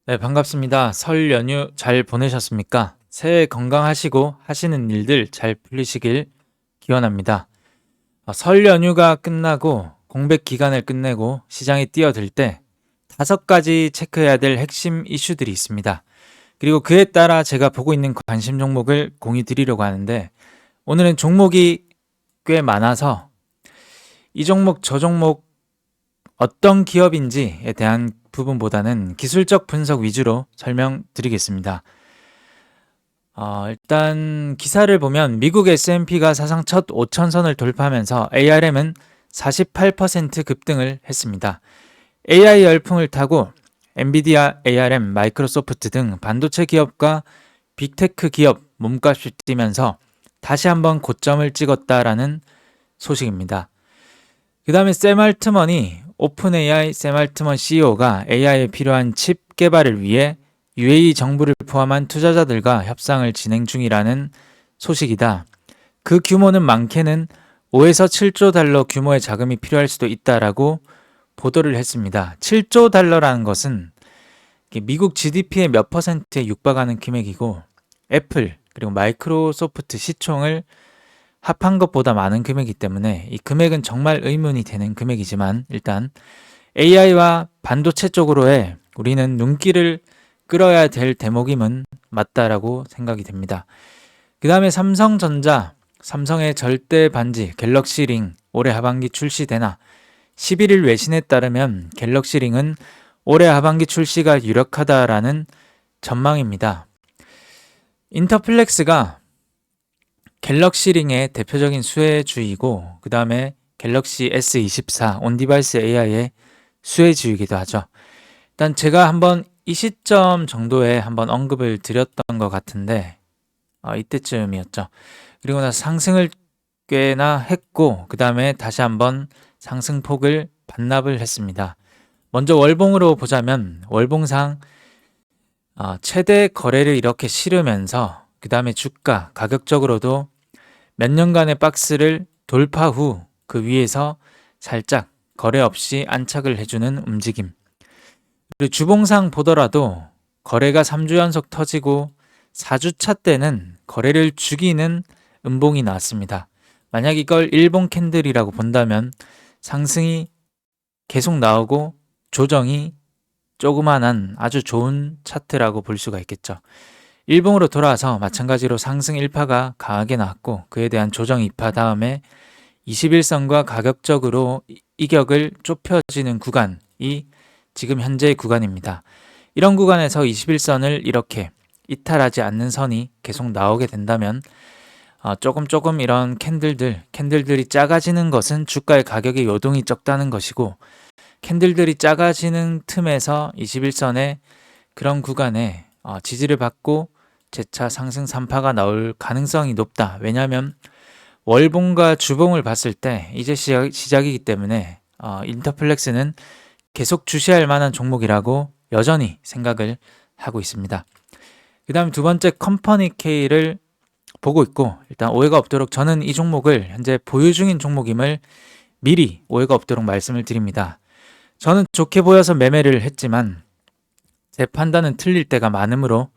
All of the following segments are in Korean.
네, 반갑습니다. 설 연휴 잘 보내셨습니까? 새해 건강하시고 하시는 일들 잘 풀리시길 기원합니다. 설 연휴가 끝나고 공백 기간을 끝내고 시장에 뛰어들 때 5가지 체크해야 될 핵심 이슈들이 있습니다. 그리고 그에 따라 제가 보고 있는 관심 종목을 공유 드리려고 하는데 오늘은 종목이 꽤 많아서 이 종목 저 종목 어떤 기업인지에 대한 부분보다는 기술적 분석 위주로 설명드리겠습니다. 일단 기사를 보면 미국 S&P가 사상 첫 5천선을 돌파하면서 ARM은 48% 급등을 했습니다. AI 열풍을 타고 엔비디아, ARM, 마이크로소프트 등 반도체 기업과 빅테크 기업 몸값이 뛰면서 다시 한번 고점을 찍었다라는 소식입니다. 그 다음에 샘 알트먼이 오픈 AI 샘 알트먼 CEO가 AI에 필요한 칩 개발을 위해 UAE 정부를 포함한 투자자들과 협상을 진행 중이라는 소식이다. 그 규모는 많게는 5에서 7조 달러 규모의 자금이 필요할 수도 있다라고 보도를 했습니다. 7조 달러라는 것은 미국 GDP의 몇 %에 육박하는 금액이고 애플 그리고 마이크로소프트 시총을 합한 것보다 많은 금액이기 때문에 이 금액은 정말 의문이 되는 금액이지만 일단 AI와 반도체 쪽으로의 우리는 눈길을 끌어야 될 대목임은 맞다라고 생각이 됩니다. 그 다음에 삼성전자, 삼성의 절대 반지 갤럭시 링 올해 하반기 출시되나 11일 외신에 따르면 갤럭시 링은 올해 하반기 출시가 유력하다라는 전망입니다. 인터플렉스가 갤럭시 링의 대표적인 수혜주이고 그 다음에 갤럭시 S24 온디바이스 AI의 수혜주이기도 하죠. 일단 제가 한번 이 시점 정도에 한번 언급을 드렸던 것 같은데 이때쯤이었죠. 그리고 나서 상승을 꽤나 했고 그 다음에 다시 한번 상승폭을 반납을 했습니다. 먼저 월봉으로 보자면 월봉상 최대 거래를 이렇게 실으면서 그 다음에 주가 가격적으로도 몇 년간의 박스를 돌파 후 그 위에서 살짝 거래 없이 안착을 해주는 움직임. 그리고 주봉상 보더라도 거래가 3주 연속 터지고 4주차 때는 거래를 죽이는 음봉이 나왔습니다. 만약 이걸 일봉 캔들이라고 본다면 상승이 계속 나오고 조정이 조그만한 아주 좋은 차트라고 볼 수가 있겠죠. 일봉으로 돌아와서 마찬가지로 상승 1파가 강하게 나왔고 그에 대한 조정 2파 다음에 21선과 가격적으로 이격을 좁혀지는 구간이 지금 현재의 구간입니다. 이런 구간에서 21선을 이렇게 이탈하지 않는 선이 계속 나오게 된다면 조금 이런 캔들들이 작아지는 것은 주가의 가격의 요동이 적다는 것이고 캔들들이 작아지는 틈에서 21선의 그런 구간에 지지를 받고 재차 상승 3파가 나올 가능성이 높다. 왜냐하면 월봉과 주봉을 봤을 때 이제 시작이기 때문에 인터플렉스는 계속 주시할 만한 종목이라고 여전히 생각을 하고 있습니다. 그 다음 두 번째 컴퍼니 K를 보고 있고 일단 오해가 없도록 저는 이 종목을 현재 보유 중인 종목임을 미리 오해가 없도록 말씀을 드립니다. 저는 좋게 보여서 매매를 했지만 제 판단은 틀릴 때가 많으므로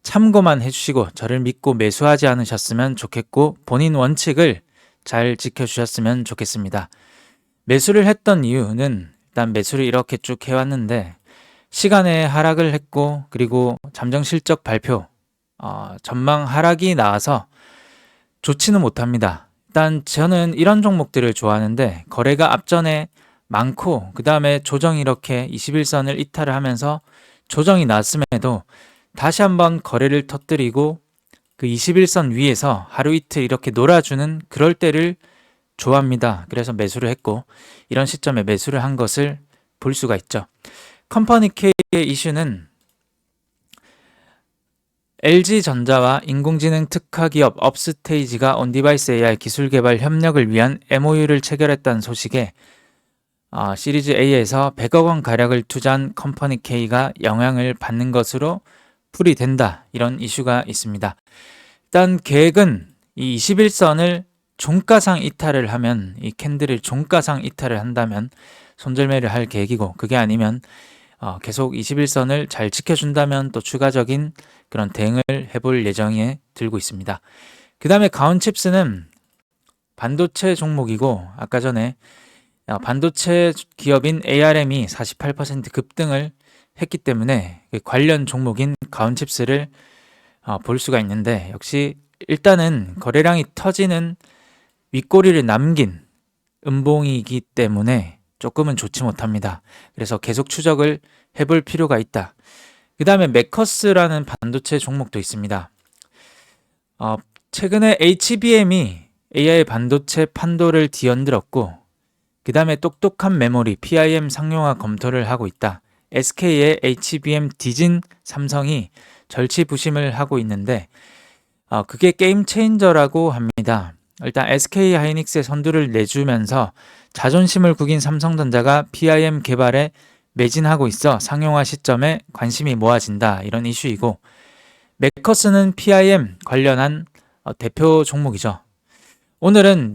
참고만 해주시고 저를 믿고 매수하지 않으셨으면 좋겠고 본인 원칙을 잘 지켜주셨으면 좋겠습니다. 매수를 했던 이유는 일단 매수를 이렇게 쭉 해왔는데 시간에 하락을 했고 그리고 잠정 실적 발표 전망 하락이 나와서 좋지는 못합니다. 일단 저는 이런 종목들을 좋아하는데 거래가 앞전에 많고 그 다음에 조정이 이렇게 21선을 이탈을 하면서 조정이 났음에도 다시 한번 거래를 터뜨리고 그 21선 위에서 하루 이틀 이렇게 놀아주는 그럴 때를 좋아합니다. 그래서 매수를 했고 이런 시점에 매수를 한 것을 볼 수가 있죠. 컴퍼니 K의 이슈는 LG전자와 인공지능 특화기업 업스테이지가 온디바이스 AI 기술 개발 협력을 위한 MOU를 체결했다는 소식에 시리즈 A에서 100억 원 가량을 투자한 컴퍼니 K가 영향을 받는 것으로 풀이된다. 이런 이슈가 있습니다. 일단 계획은 이 21선을 종가상 이탈을 하면 이 캔들을 종가상 이탈을 한다면 손절매를 할 계획이고 그게 아니면 계속 21선을 잘 지켜준다면 또 추가적인 그런 대응을 해볼 예정에 들고 있습니다. 그 다음에 가온칩스는 반도체 종목이고 아까 전에 반도체 기업인 ARM이 48% 급등을 했기 때문에 관련 종목인 가온칩스를 볼 수가 있는데 역시 일단은 거래량이 터지는 윗꼬리를 남긴 음봉이기 때문에 조금은 좋지 못합니다. 그래서 계속 추적을 해볼 필요가 있다. 그 다음에 메커스라는 반도체 종목도 있습니다. 최근에 HBM이 AI 반도체 판도를 뒤흔들었고 그 다음에 똑똑한 메모리 PIM 상용화 검토를 하고 있다. SK의 HBM 뒤진 삼성이 절치부심을 하고 있는데 그게 게임 체인저라고 합니다. 일단 SK 하이닉스의 선두를 내주면서 자존심을 구긴 삼성전자가 PIM 개발에 매진하고 있어 상용화 시점에 관심이 모아진다. 이런 이슈이고 메커스는 PIM 관련한 대표 종목이죠. 오늘은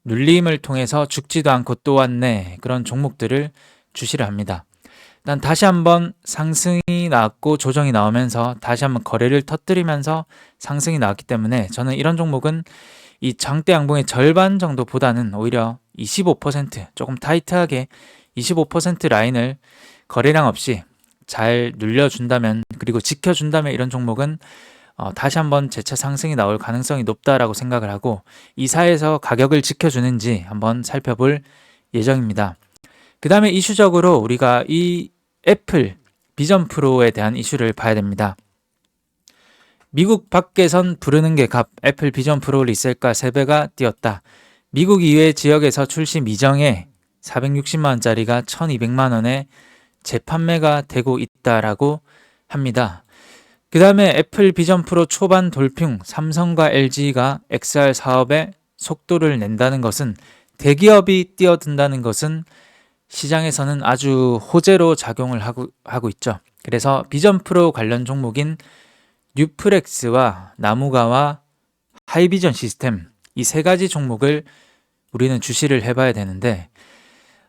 눌림을 통해서 죽지도 않고 또 왔네 그런 종목들을 주시를 합니다. 일단 다시 한번 상승이 나왔고 조정이 나오면서 다시 한번 거래를 터뜨리면서 상승이 나왔기 때문에 저는 이런 종목은 이 장대 양봉의 절반 정도보다는 오히려 25% 조금 타이트하게 25% 라인을 거래량 없이 잘 눌려준다면 그리고 지켜준다면 이런 종목은 다시 한번 재차 상승이 나올 가능성이 높다라고 생각을 하고 이 사이에서 가격을 지켜주는지 한번 살펴볼 예정입니다. 그 다음에 이슈적으로 우리가 이 애플 비전 프로에 대한 이슈를 봐야 됩니다. 미국 밖에선 부르는 게 값, 애플 비전 프로 리셀가 3배가 뛰었다. 미국 이외 지역에서 출시 미정에 460만원짜리가 1200만원에 재판매가 되고 있다라고 합니다. 그 다음에 애플 비전 프로 초반 돌풍, 삼성과 LG가 XR 사업에 속도를 낸다는 것은 대기업이 뛰어든다는 것은 시장에서는 아주 호재로 작용을 하고 있죠. 그래서 비전 프로 관련 종목인 뉴프렉스와 나무가와 하이비전 시스템 이 세 가지 종목을 우리는 주시를 해봐야 되는데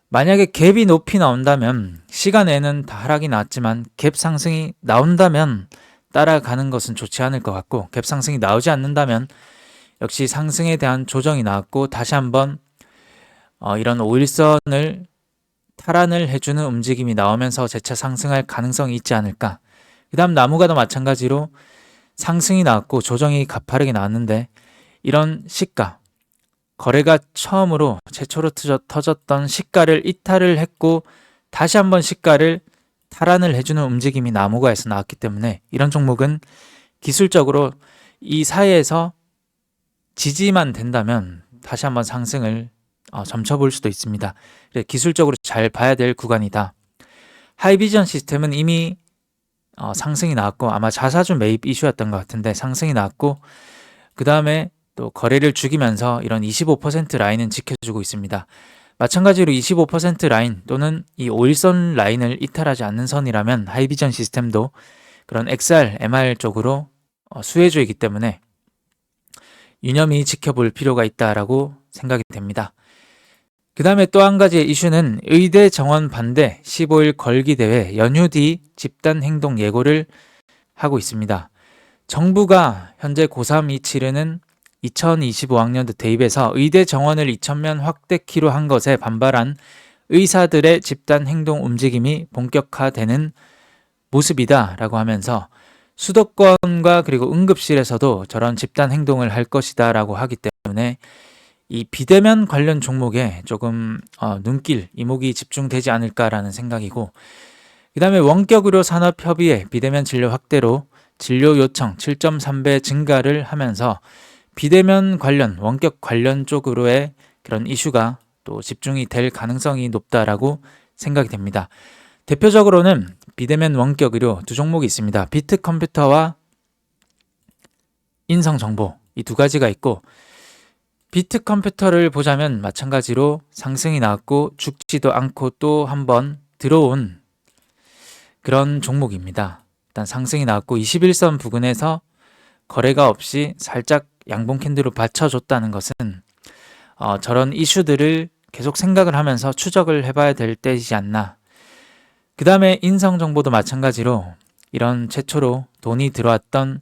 만약에 갭이 높이 나온다면 시간에는 다 하락이 나왔지만 갭 상승이 나온다면 따라가는 것은 좋지 않을 것 같고 갭 상승이 나오지 않는다면 역시 상승에 대한 조정이 나왔고 다시 한번 이런 5일선을 탈환을 해주는 움직임이 나오면서 재차 상승할 가능성이 있지 않을까. 그 다음 나무가도 마찬가지로 상승이 나왔고 조정이 가파르게 나왔는데 이런 시가 거래가 처음으로 최초로 터졌던 시가를 이탈을 했고 다시 한번 시가를 탈환을 해주는 움직임이 나무가에서 나왔기 때문에 이런 종목은 기술적으로 이 사이에서 지지만 된다면 다시 한번 상승을 점쳐볼 수도 있습니다. 기술적으로 잘 봐야 될 구간이다. 하이비전 시스템은 이미 상승이 나왔고 아마 자사주 매입 이슈였던 것 같은데 상승이 나왔고 그 다음에 또 거래를 죽이면서 이런 25% 라인은 지켜주고 있습니다. 마찬가지로 25% 라인 또는 이 5일선 라인을 이탈하지 않는 선이라면 하이비전 시스템도 그런 XR, MR 쪽으로 수혜주이기 때문에 유념히 지켜볼 필요가 있다라고 생각이 됩니다. 그 다음에 또 한 가지의 이슈는 의대 정원 반대 15일 걸기 대회 연휴 뒤 집단 행동 예고를 하고 있습니다. 정부가 현재 고3이 치르는 2025학년도 대입에서 의대 정원을 2,000명 확대키로 한 것에 반발한 의사들의 집단 행동 움직임이 본격화되는 모습이다라고 하면서 수도권과 그리고 응급실에서도 저런 집단 행동을 할 것이다라고 하기 때문에 이 비대면 관련 종목에 조금 눈길, 이목이 집중되지 않을까라는 생각이고 그 다음에 원격의료 산업협의회 비대면 진료 확대로 진료 요청 7.3배 증가를 하면서 비대면 관련, 원격 관련 쪽으로의 그런 이슈가 또 집중이 될 가능성이 높다라고 생각이 됩니다. 대표적으로는 비대면 원격 의료 두 종목이 있습니다. 비트컴퓨터와 인성정보 이 두 가지가 있고 비트컴퓨터를 보자면 마찬가지로 상승이 나왔고 죽지도 않고 또 한번 들어온 그런 종목입니다. 일단 상승이 나왔고 21선 부근에서 거래가 없이 살짝 양봉 캔들로 받쳐줬다는 것은 저런 이슈들을 계속 생각을 하면서 추적을 해봐야 될 때이지 않나. 그 다음에 인성정보도 마찬가지로 이런 최초로 돈이 들어왔던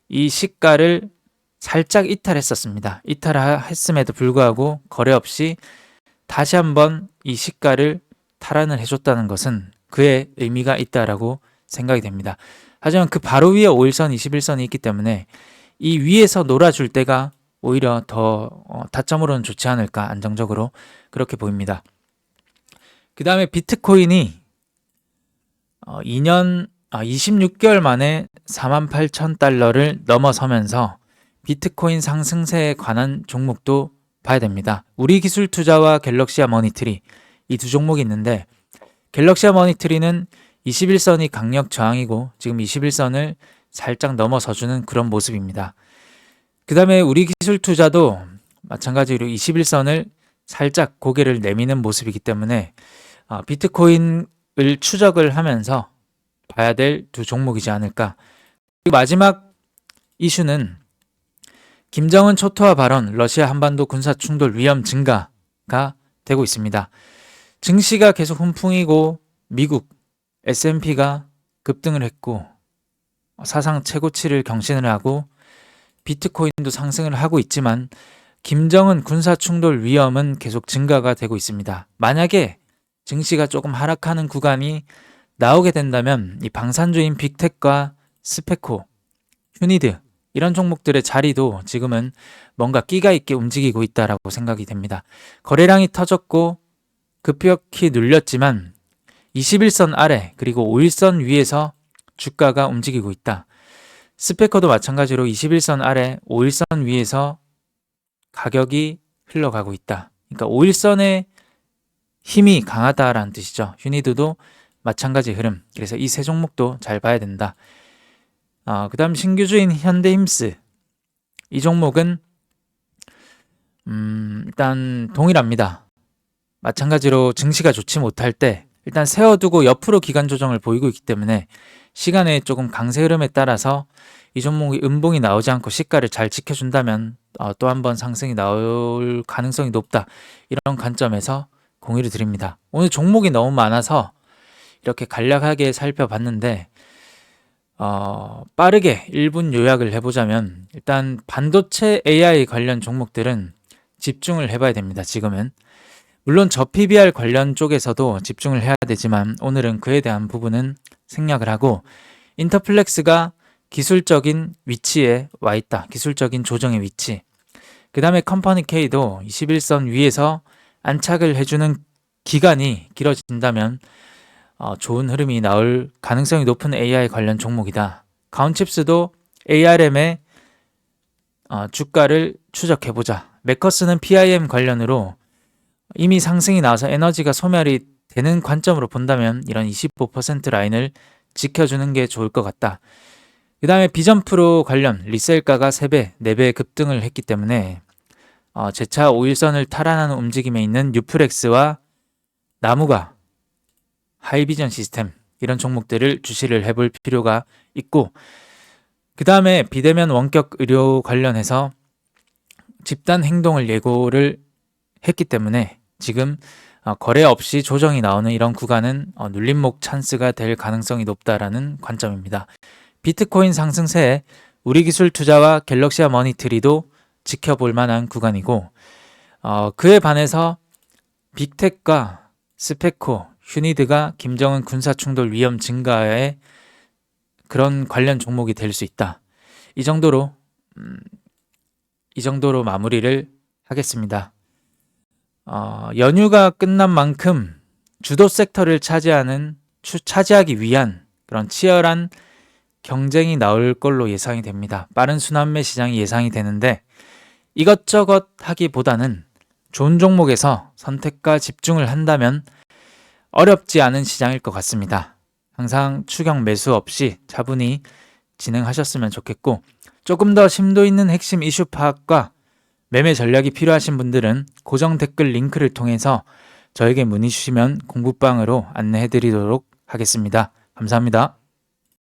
이 시가를 살짝 이탈했었습니다. 이탈했음에도 불구하고 거래 없이 다시 한번 이 시가를 탈환을 해줬다는 것은 그의 의미가 있다라고 생각이 됩니다. 하지만 그 바로 위에 5일선, 21선이 있기 때문에 이 위에서 놀아줄 때가 오히려 더 타점으로는 좋지 않을까, 안정적으로 그렇게 보입니다. 그 다음에 비트코인이 26개월 만에 48,000달러를 넘어서면서 비트코인 상승세에 관한 종목도 봐야 됩니다. 우리기술투자와 갤럭시아 머니트리, 이 두 종목이 있는데, 갤럭시아 머니트리는 21선이 강력 저항이고 지금 21선을 살짝 넘어서주는 그런 모습입니다. 그 다음에 우리기술투자도 마찬가지로 21선을 살짝 고개를 내미는 모습이기 때문에 비트코인을 추적을 하면서 봐야 될 두 종목이지 않을까. 그리고 마지막 이슈는 김정은 초토화 발언, 러시아 한반도 군사 충돌 위험 증가가 되고 있습니다. 증시가 계속 훈풍이고 미국 S&P가 급등을 했고 사상 최고치를 경신을 하고 비트코인도 상승을 하고 있지만 김정은 군사 충돌 위험은 계속 증가가 되고 있습니다. 만약에 증시가 조금 하락하는 구간이 나오게 된다면 이 방산주인 빅텍과 스페코, 휴니드 이런 종목들의 자리도 지금은 뭔가 끼가 있게 움직이고 있다라고 생각이 됩니다. 거래량이 터졌고 급격히 눌렸지만 21선 아래 그리고 5일선 위에서 주가가 움직이고 있다. 스페커도 마찬가지로 21선 아래 5일선 위에서 가격이 흘러가고 있다. 그러니까 5일선의 힘이 강하다라는 뜻이죠. 휴니드도 마찬가지 흐름. 그래서 이 세 종목도 잘 봐야 된다. 그 다음 신규주인 현대힘스, 이 종목은 일단 동일합니다. 마찬가지로 증시가 좋지 못할 때 일단 세워두고 옆으로 기간 조정을 보이고 있기 때문에 시간의 조금 강세 흐름에 따라서 이 종목이 음봉이 나오지 않고 시가를 잘 지켜준다면 또 한 번 상승이 나올 가능성이 높다. 이런 관점에서 공유를 드립니다. 오늘 종목이 너무 많아서 이렇게 간략하게 살펴봤는데 빠르게 1분 요약을 해보자면 일단 반도체 AI 관련 종목들은 집중을 해봐야 됩니다. 지금은 물론 저 PBR 관련 쪽에서도 집중을 해야 되지만 오늘은 그에 대한 부분은 생략을 하고 인터플렉스가 기술적인 위치에 와 있다. 기술적인 조정의 위치. 그 다음에 컴퍼니 K도 21선 위에서 안착을 해주는 기간이 길어진다면 좋은 흐름이 나올 가능성이 높은 AI 관련 종목이다. 가온칩스도 ARM의 주가를 추적해보자. 메커스는 PIM 관련으로 이미 상승이 나와서 에너지가 소멸이 되는 관점으로 본다면 이런 25% 라인을 지켜주는 게 좋을 것 같다. 그 다음에 비전프로 관련 리셀가가 3배, 4배 급등을 했기 때문에 재차 5일선을 탈환하는 움직임에 있는 뉴플렉스와 나무가 하이비전 시스템 이런 종목들을 주시를 해볼 필요가 있고, 그 다음에 비대면 원격 의료 관련해서 집단 행동을 예고를 했기 때문에 지금 거래 없이 조정이 나오는 이런 구간은 눌림목 찬스가 될 가능성이 높다라는 관점입니다. 비트코인 상승세에 우리기술투자와 갤럭시아 머니트리도 지켜볼 만한 구간이고 그에 반해서 빅텍과 스페코, 휴니드가 김정은 군사충돌 위험 증가에 그런 관련 종목이 될 수 있다. 이 정도로 마무리를 하겠습니다. 연휴가 끝난 만큼 주도 섹터를 차지하기 위한 그런 치열한 경쟁이 나올 걸로 예상이 됩니다. 빠른 순환매 시장이 예상이 되는데 이것저것 하기보다는 좋은 종목에서 선택과 집중을 한다면 어렵지 않은 시장일 것 같습니다. 항상 추격 매수 없이 차분히 진행하셨으면 좋겠고 조금 더 심도 있는 핵심 이슈 파악과 매매 전략이 필요하신 분들은 고정 댓글 링크를 통해서 저에게 문의 주시면 공부방으로 안내해 드리도록 하겠습니다. 감사합니다.